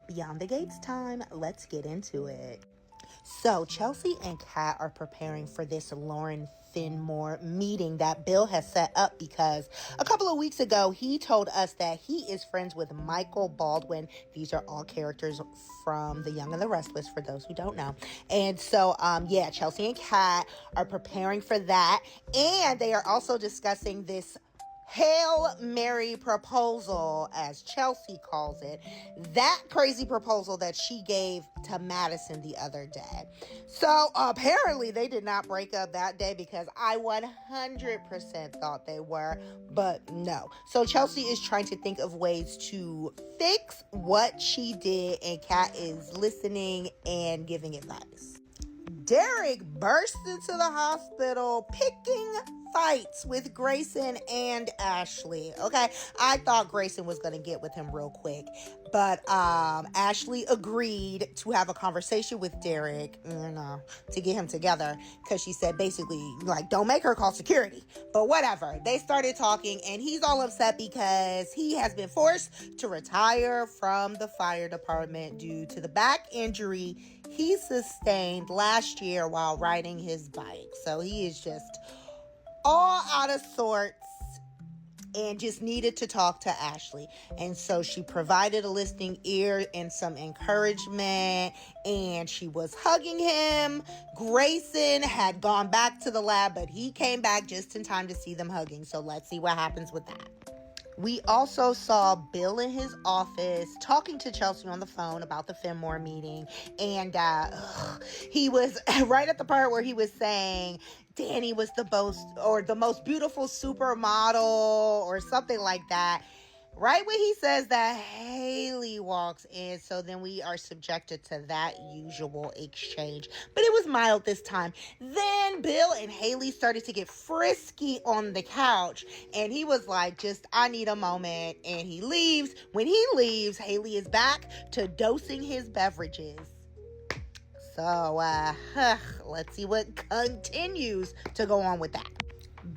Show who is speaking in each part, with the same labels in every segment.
Speaker 1: Beyond the Gates time. Let's get into it. So Chelsea and Kat are preparing for this Lauren Fenmore meeting that Bill has set up because a couple of weeks ago he told us that he is friends with Michael Baldwin. These are all characters from The Young and the Restless, for those who don't know. And so Chelsea and Kat are preparing for that, and they are also discussing this Hail Mary proposal, as Chelsea calls it, that crazy proposal that she gave to Madison the other day. So apparently they did not break up that day, because I 100% thought they were, but no. So Chelsea is trying to think of ways to fix what she did, and Kat is listening and giving advice. Derek bursts into the hospital picking fights with Grayson and Ashley. Okay, I thought Grayson was going to get with him real quick, but Ashley agreed to have a conversation with Derek, to get him together, because she said basically, like, don't make her call security. But whatever. They started talking, and he's all upset because he has been forced to retire from the fire department due to the back injury he sustained last year while riding his bike. So he is just all out of sorts and just needed to talk to Ashley. And so she provided a listening ear and some encouragement, and she was hugging him. Grayson had gone back to the lab, but he came back just in time to see them hugging. So let's see what happens with that. We also saw Bill in his office talking to Chelsea on the phone about the Fenmore meeting. And he was right at the part where he was saying Danny was the most beautiful supermodel or something like that. Right when he says that, Haley walks in. So then we are subjected to that usual exchange. But it was mild this time. Then Bill and Haley started to get frisky on the couch. And he was like, I need a moment. And he leaves. When he leaves, Haley is back to dosing his beverages. So let's see what continues to go on with that.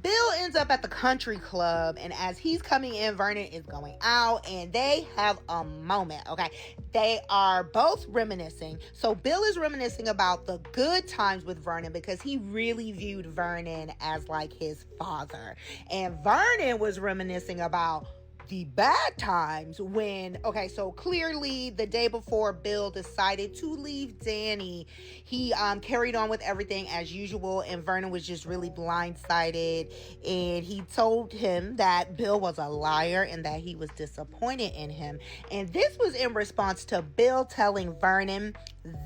Speaker 1: Bill ends up at the country club, and as he's coming in, Vernon is going out, and they have a moment, okay? They are both reminiscing. So Bill is reminiscing about the good times with Vernon, because he really viewed Vernon as like his father. And Vernon was reminiscing about the bad times when, so clearly the day before Bill decided to leave Danny, he carried on with everything as usual, and Vernon was just really blindsided, and he told him that Bill was a liar and that he was disappointed in him. And this was in response to Bill telling Vernon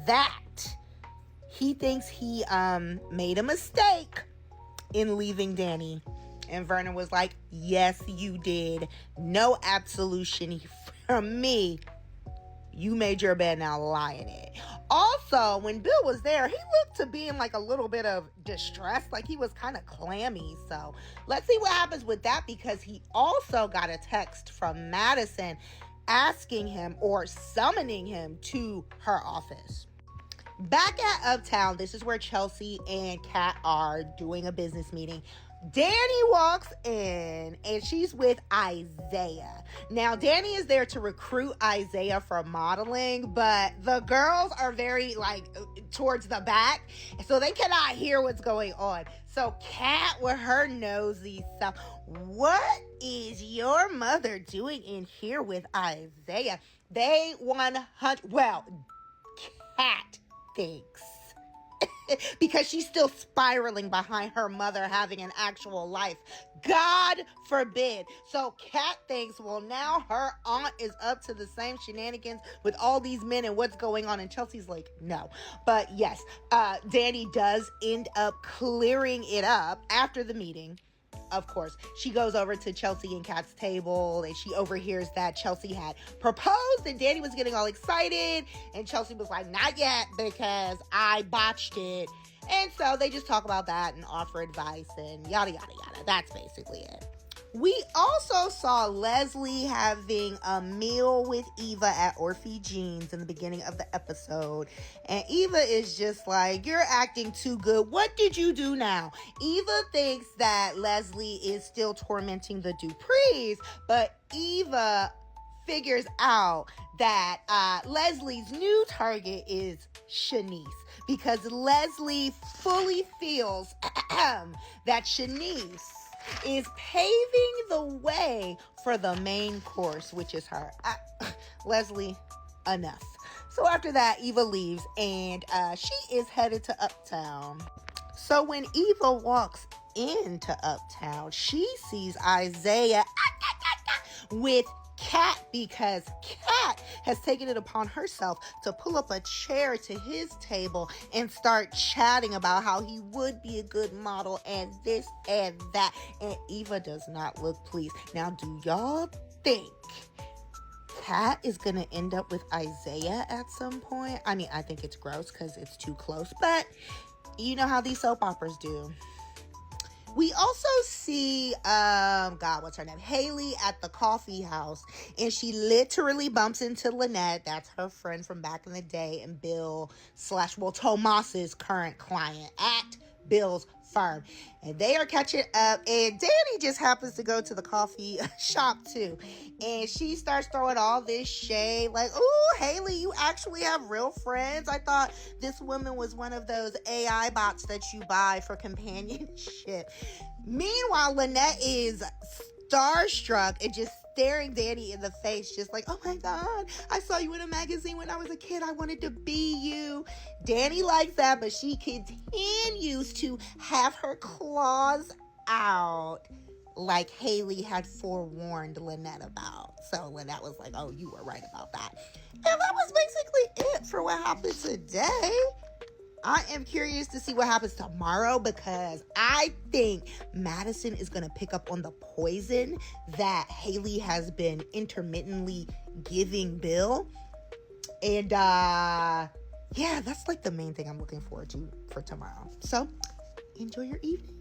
Speaker 1: that he thinks he made a mistake in leaving Danny. And Vernon was like, yes, you did. No absolution from me. You made your bed, now lie in it. Also, when Bill was there, he looked to be in like a little bit of distress. Like he was kind of clammy. So let's see what happens with that, because he also got a text from Madison asking him or summoning him to her office. Back at Uptown, this is where Chelsea and Kat are doing a business meeting. Danny walks in, and she's with Isaiah. Now, Danny is there to recruit Isaiah for modeling, but the girls are very, towards the back, so they cannot hear what's going on. So Kat, with her nosy self, what is your mother doing in here with Isaiah? Kat thinks, because she's still spiraling behind her mother having an actual life. God forbid. So Kat thinks, well, now her aunt is up to the same shenanigans with all these men and what's going on. And Chelsea's like, no. But yes, Danny does end up clearing it up after the meeting. Of course, she goes over to Chelsea and Kat's table, and she overhears that Chelsea had proposed, and Danny was getting all excited, and Chelsea was like, not yet, because I botched it. And so they just talk about that and offer advice and yada, yada, yada. That's basically it. We also saw Leslie having a meal with Eva at Orphe Jeans in the beginning of the episode. And Eva is just like, you're acting too good. What did you do now? Eva thinks that Leslie is still tormenting the Duprees, but Eva figures out that Leslie's new target is Shanice, because Leslie fully feels that Shanice is paving the way for the main course, which is her. Leslie, enough. So after that, Eva leaves, and she is headed to Uptown. So when Eva walks into Uptown, she sees Isaiah with Kat, because Kat has taken it upon herself to pull up a chair to his table and start chatting about how he would be a good model and this and that. And Eva does not look pleased. Now, do y'all think Kat is going to end up with Isaiah at some point? I mean, I think it's gross because it's too close, but you know how these soap operas do. We also see, what's her name? Haley at the coffee house, and she literally bumps into Lynette. That's her friend from back in the day, and Tomas's current client at Bill's firm. And they are catching up, and Danny just happens to go to the coffee shop too. And she starts throwing all this shade, like, "Ooh, Haley, you actually have real friends? I thought this woman was one of those AI bots that you buy for companionship." Meanwhile, Lynette is starstruck and just staring Danny in the face, just like, "Oh my God, I saw you in a magazine when I was a kid. I wanted to be you." Danny likes that, but she continues to have her claws out, like Haley had forewarned Lynette about. So Lynette was like, "Oh, you were right about that." And that was basically it for what happened today. I am curious to see what happens tomorrow, because I think Madison is going to pick up on the poison that Haley has been intermittently giving Bill. And yeah, that's like the main thing I'm looking forward to for tomorrow. So enjoy your evening.